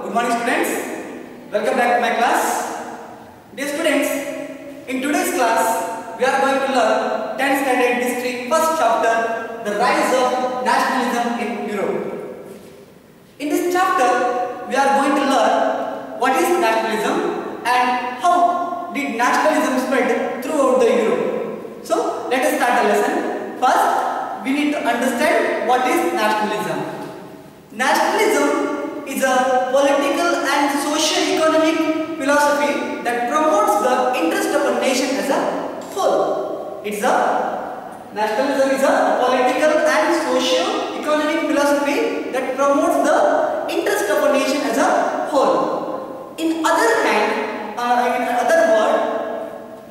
Good morning students. Welcome back to my class. Dear students, in today's class we are going to learn 10th standard history first chapter, the rise of nationalism in Europe. In this chapter we are going to learn what is nationalism and how did nationalism spread throughout the Europe. So let us start the lesson. First we need to understand what is nationalism. Nationalism is a political and socio-economic philosophy that promotes the interest of a nation as a whole. Nationalism is a political and socio-economic philosophy that promotes the interest of a nation as a whole. In other words,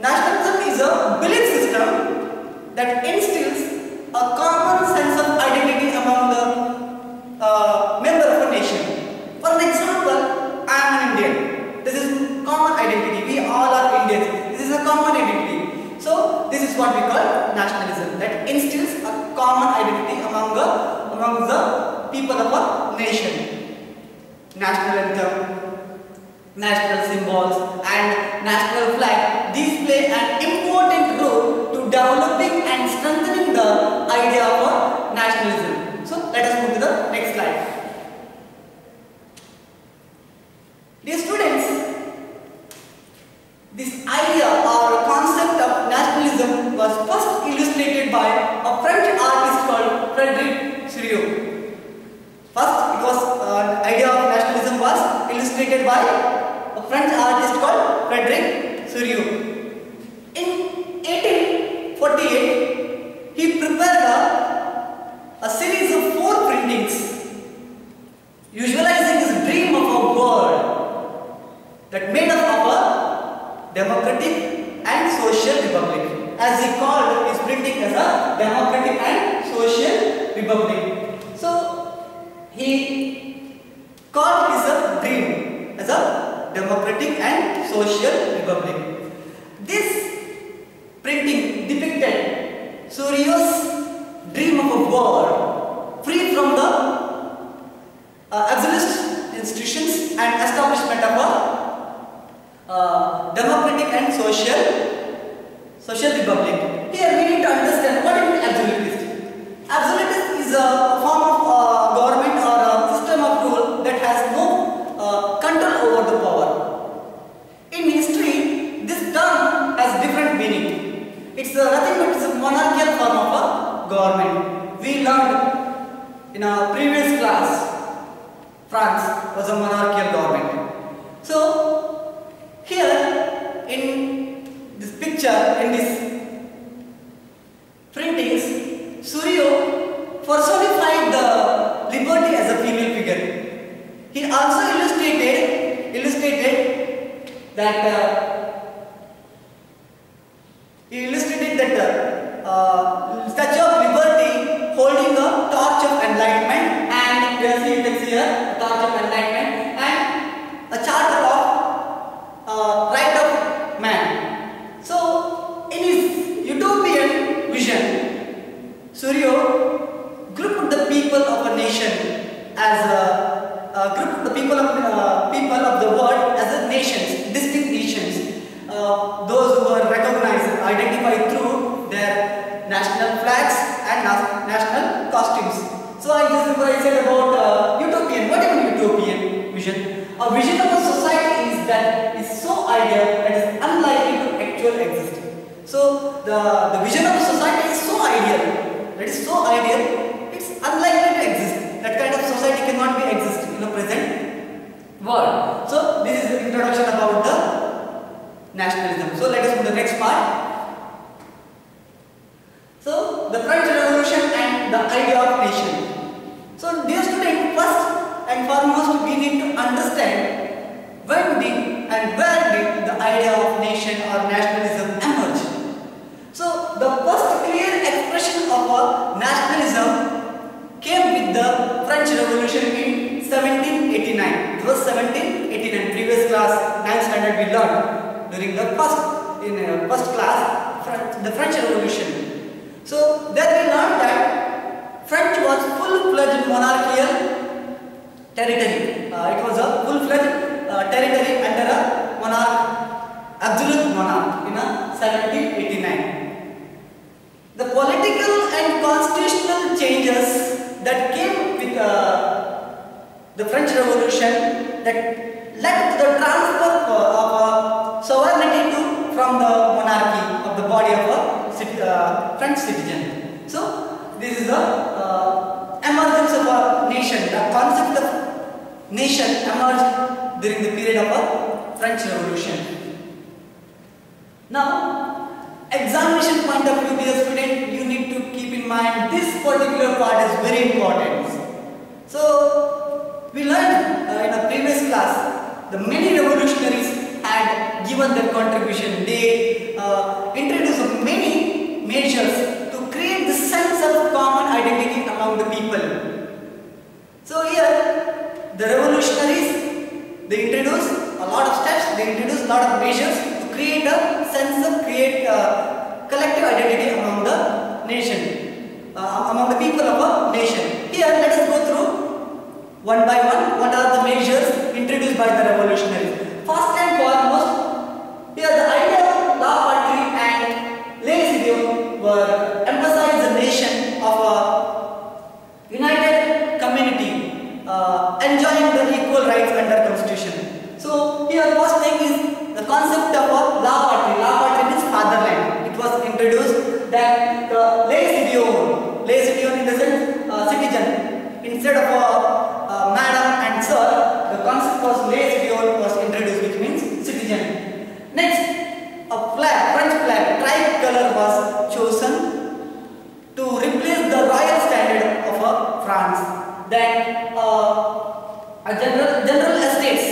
nationalism is a belief system that instills a common sense of identity among the member of a nation. For an example, I am an Indian. This is common identity. We all are Indians. This is a common identity. So this is what we call nationalism, that instills a common identity among the people of a nation. National anthem, national symbols and national flag, these play an important role to developing and strengthening the idea of nationalism. So let us move to the next slide. Dear students, this idea or concept of nationalism was first illustrated by a French artist called Frédéric Sérieux. Idea of nationalism was illustrated by a French artist called Frédéric Sérieux. In 1848, he prepared a series of 4 printings visualizing his dream of a world that made up of a democratic and social republic. As he called his printing as a democratic and social republic. So he called his dream as a democratic and social republic. This printing depicted Sérieux's dream of a world free from the absolute institutions and establishment of a democratic and social republic. Here we need to understand what is absolutist. Absolutist is a form of government or a system of rule that has no control over the power. In history, this term has different meaning. It's nothing but it's a monarchical form of a government. We learned in our previous class, France was a monarchical government. So here in this picture, in this printings, Sérieux personified the liberty as a female figure. He also illustrated that Statue of Liberty holding a torch of enlightenment, and you can see it here, a torch of enlightenment, and a charter of right of man. So in his utopian vision, Sérieux grouped the people of a nation as grouped the people of the world as a nations, distinct nations. Those who are recognized, identified through their national flags and national costumes. So I said about utopian. What is utopian vision? A vision of a society is so ideal that is unlikely to actually exist. So the vision of a society is so ideal, it's unlikely to exist. That kind of society cannot be exist in the present world. So this is the introduction about the nationalism. So let us move to the next part. So the French Revolution and the idea of nation. So dear students, first and foremost we need to understand when did and where did the idea of nation or nationalism emerge. So the first clear expression of nationalism came with the French Revolution in 1789. It was 1789. Previous class 9th standard we learned during the first class the French Revolution. So there we learned that French was full-fledged monarchical territory. It was a full-fledged territory under a monarch, absolute monarch in 1789. The political and constitutional changes that came with the French Revolution that led to the transfer of sovereignty from the monarchy of the body of a French citizen. So this is the emergence of a nation. The concept of nation emerged during the period of a French Revolution. Now, examination point of view, dear student, you need to keep in mind this particular part is very important. So we learned in a previous class the many revolutionaries had given their contribution. They introduced many measures to create the sense of common identity among the people. So here the revolutionaries, they introduced a lot of steps, they introduced a lot of measures to create a sense of collective identity among the nation, among the people of a nation. Here let us go through one by one what are the measures introduced by the revolutionaries. First and foremost, here the idea of la patrie and les idiots were emphasized the nation of a united community enjoying the equal rights under constitution. So here first thing is the concept of a la patrie. La patrie means fatherland. It was introduced that the les idiots in the sense citizen, instead of madam and sir, the concept was les idiots was introduced, which means citizen. Next, a flag, French flag, tricolor was chosen to replace the royal standard of France. Then a general estates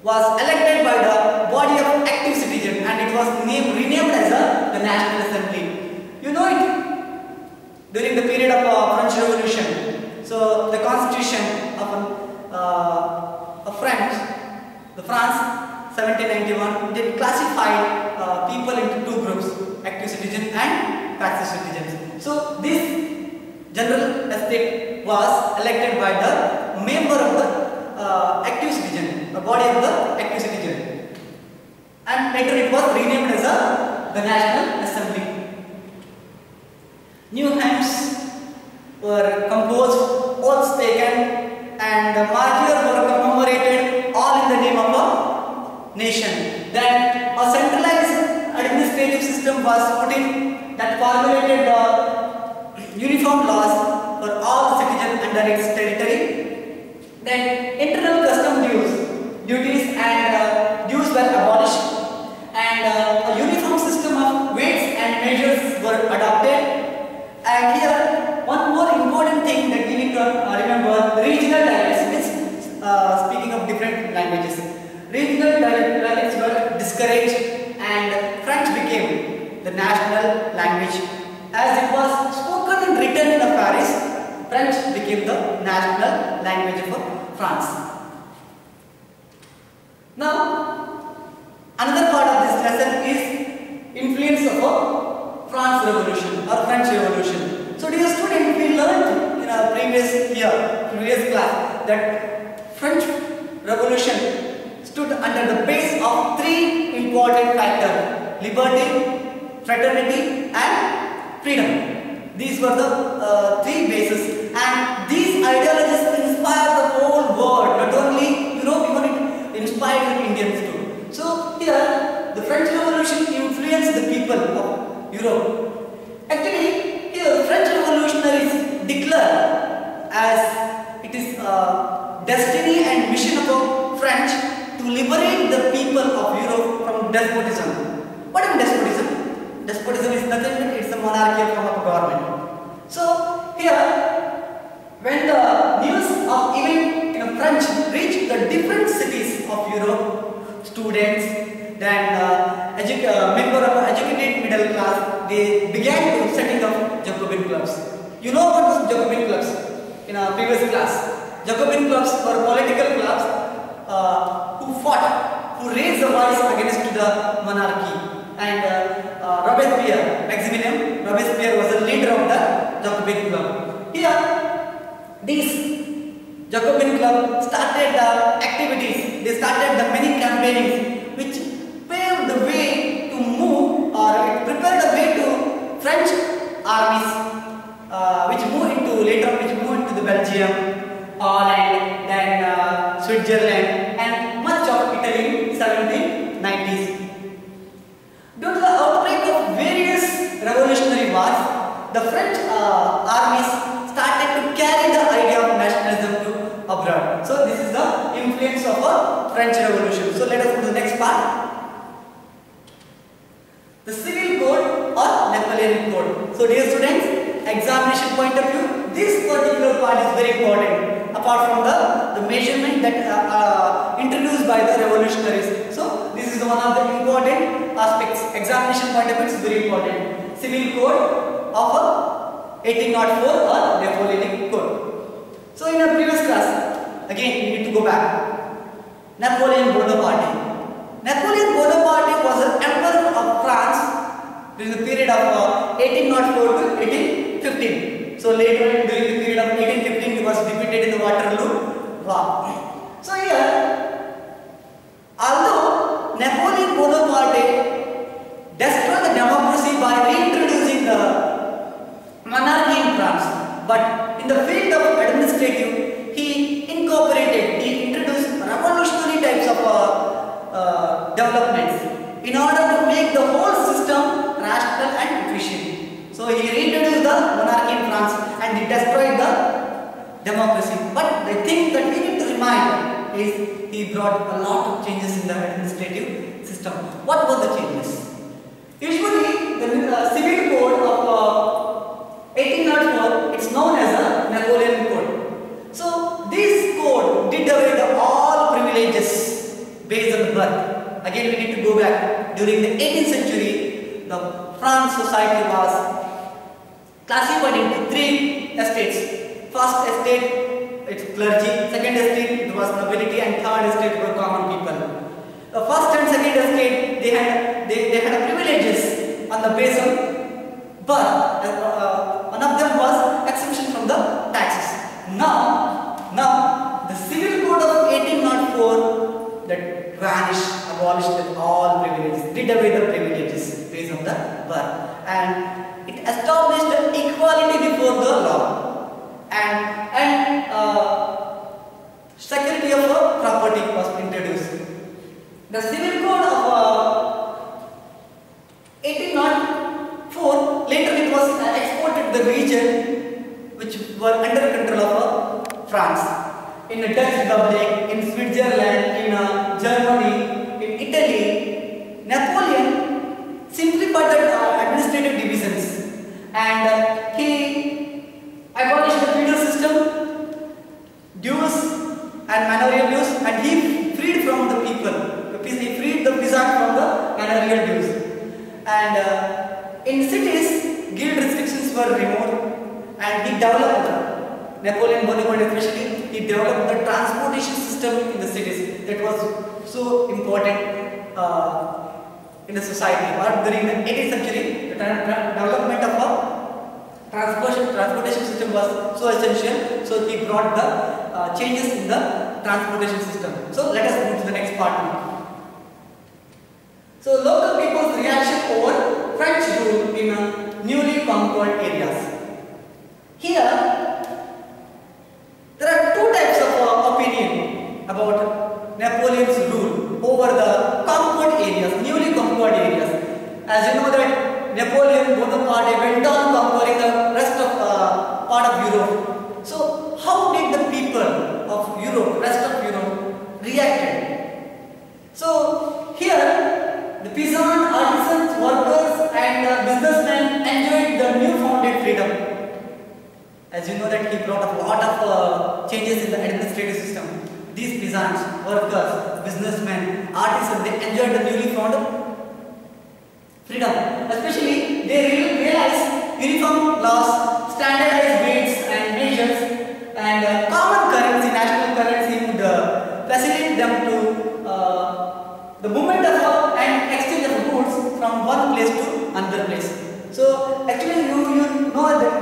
was elected by the body of active citizen, and it was renamed as the National Assembly. You know it during the period of French Revolution. So the constitution of France 1791 did classify people into two groups, active citizens and passive citizens. So this general estate was elected by the member of the active citizen, the body of the active citizen, and later it was renamed as the National Assembly. New hymns were composed, oaths taken, and martyrs were commemorated, all in the name of a nation. Then a centralized administrative system was put in that formulated the uniform laws for all citizens under its territory. Then internal custom duties and dues were abolished, and a uniform system of weights and measures were adopted. And here one more important thing that we need to remember, regional dialects, means speaking of different languages. Regional dialects were discouraged and French became the national language. As it was spoken and written in Paris, French became the national language of France. Now, another part of this lesson is influence of France Revolution or French Revolution. So dear students, we learned in our previous class that French Revolution stood under the base of three important factors: liberty, fraternity and freedom. These were the three bases, and these ideologies inspired the whole world, not only Europe, even it inspired Indians too. So here the French Revolution influenced the people of Europe. Actually, here the French revolutionaries declare as it is destiny and mission of the French to liberate the people of Europe from despotism. What is despotism? Despotism is nothing but it's a monarchy form of government. So here, when the news of event in French reached the different cities of Europe, students, then member of educated middle class, they began to setting up Jacobin clubs. You know what was Jacobin clubs in our previous class? Jacobin clubs were political clubs who fought, who raised the voice against the monarchy. And Robespierre, Maximilien Robespierre was the leader of the Jacobin club. Here, these Jacobin Club started activities. They started the many campaigns which paved the way to move, or it prepared the way to French armies, which moved into the Belgium, Holland, then Switzerland, and much of Italy in 1790s. Due to the outbreak of various revolutionary wars, the French armies started to carry the idea of nationalism to abroad. So this is the influence of a French Revolution. So let us go to the next part. The Civil Code or Napoleonic Code. So dear students, examination point of view, this particular part is very important. Apart from the measurement that introduced by the revolutionaries. So this is one of the important aspects. Examination point of view is very important. Civil Code of 1804 or Napoleonic Code. So in a previous class, again we need to go back. Napoleon Bonaparte. Napoleon Bonaparte was an emperor of France during the period of 1804 to 1815. So later during the period of 1815 he was defeated in the Waterloo War. So here, although Napoleon Bonaparte destroyed the democracy by reintroducing the monarchy in France, but in the field of administrative, he introduced revolutionary types of developments in order to make the whole system rational and efficient. So he reintroduced the monarchy in France and he destroyed the democracy. But the thing that we need to remind is he brought a lot of changes in the administrative system. What were the changes? Usually the Civil Code of 1804, it's known as a Napoleon Code. So this code did away with all privileges based on the birth. Again we need to go back. During the 18th century, the France society was classified into 3 estates. First estate, it's clergy. Second estate, it was nobility, and third estate were common people. The first and second estate, they had privileges on the basis of birth. One of them was exemption from the taxes. Now the Civil Code of 1804 that vanished, abolished all privileges, did away the privileges based on the birth, and it established equality before the law, and security of property was introduced. The Civil Code of 1804, later it was exported to the region which were under control of France. In the Dutch Republic, in Switzerland, in Germany, in Italy, Napoleon simplified the administrative divisions, and he abolished the feudal system, dues and manorial dues, and he freed from the people. He freed the peasant from the manorial dues. And in cities, guild restrictions were removed, and he developed, Napoleon Bonaparte especially, he developed the transportation system in the cities that was so important in the society. Or during the 18th century, the development of a transportation system was so essential, so he brought the changes in the transportation system. So let us move to the next part now. So local people's reaction over French rule in newly conquered areas. Here, there are 2 types of opinion about Napoleon's rule over the conquered areas, newly conquered areas. As you know that Napoleon Bonaparte went on conquering the rest of part of Europe. So how did the people of Europe, rest of Europe, reacted? So here, the peasant, artisans, workers and businessmen enjoyed the new-founded freedom. As you know that he brought a lot of changes in the administrative system. These peasants, workers, businessmen, artisans, they enjoyed the newly found freedom. Especially they realized uniform laws, standardized weights and measures, and common currency, national currency would facilitate them to the movement of and exchange of goods from one place to another place. So actually you know that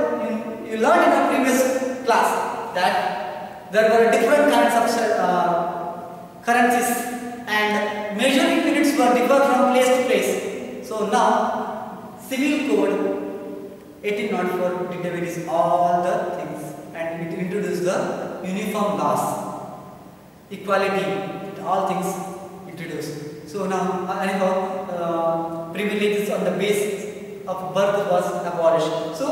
you learned in a previous class that there were different kinds of currencies and measuring units were different from place to place. So now Civil Code 1804 did all the things and it introduced the uniform laws, equality, all things introduced. So now anyhow privileges on the basis of birth was abolished. So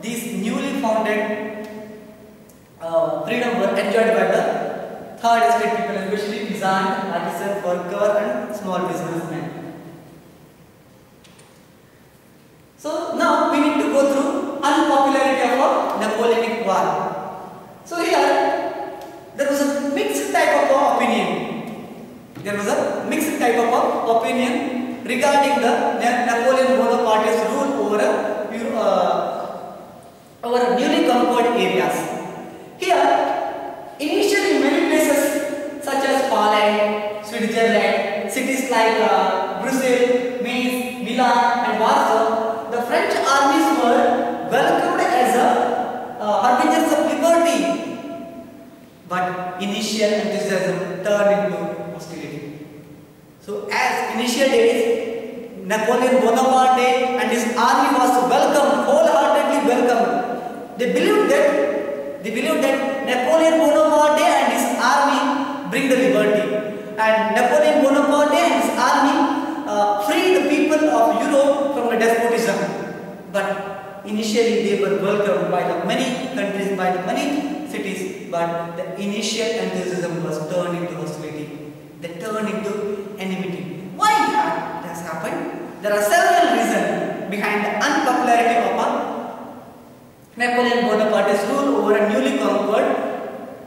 these newly founded freedom were enjoyed by the third estate people, especially peasant, artisan, worker and small businessmen. So now we need to go through unpopularity of a Napoleonic War. So here there was a mixed type of opinion. There was a mixed type of opinion regarding the Napoleon Bonaparte's rule over newly conquered areas. Here, initially many places such as Poland, Switzerland, cities like Brussels, Mainz, Milan and Warsaw, the French armies were welcomed as harbingers of liberty. But initial enthusiasm turned into hostility. So as initial days, Napoleon Bonaparte and his army was welcomed, wholeheartedly welcomed. They believed that Napoleon Bonaparte and his army bring the liberty, and Napoleon Bonaparte and his army free the people of Europe from the despotism. But initially they were welcomed by the many countries, by the many cities, but the initial enthusiasm was turned into hostility. They turned into enmity. Why that has happened? There are several reasons behind the unpopularity of Napoleon Bonaparte's rule over a newly conquered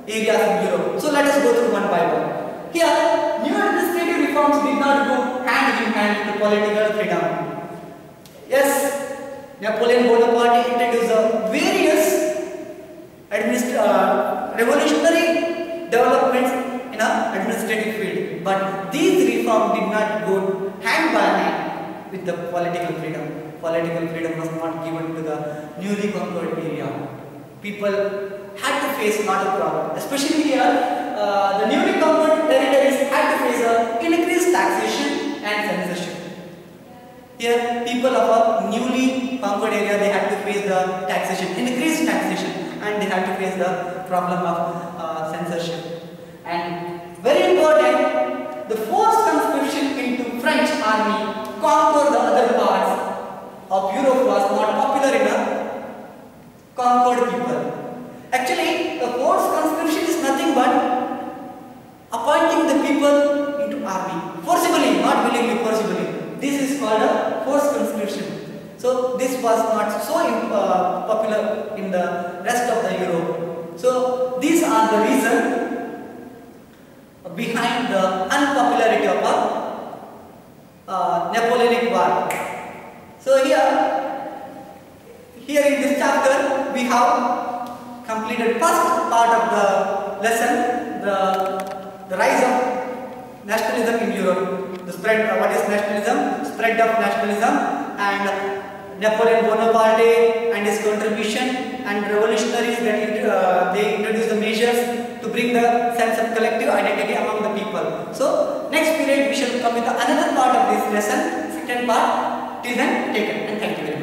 areas in Europe. So let us go through one by one. Here, new administrative reforms did not go hand in hand with political freedom. Yes, Napoleon Bonaparte introduced various revolutionary developments in an administrative field, but these reforms did not go hand by hand with the political freedom. Political freedom was not given to the newly conquered area. People had to face another problem, especially here, the newly conquered territories had to face increased taxation and censorship. Here, people of a newly conquered area, they had to face the taxation, increased taxation, and they had to face the problem of censorship. And very important, the forced conscription into French army conquer the other parts of Europe was not popular in the conquered people. Actually, the forced conscription is nothing but appointing the people into army. Forcibly, not willingly, forcibly. This is called a forced conscription. So, this was not so popular in the rest of the Europe. So, these are the reasons behind the unpopularity of a Napoleonic War. So here in this chapter we have completed first part of the lesson, the rise of nationalism in Europe, the spread, what is nationalism, spread of nationalism, and Napoleon Bonaparte and his contribution, and revolutionaries that they introduced the measures to bring the sense of collective identity among the people. So next period we shall come with another part of this lesson, second part. Till then, take care and thank you very much.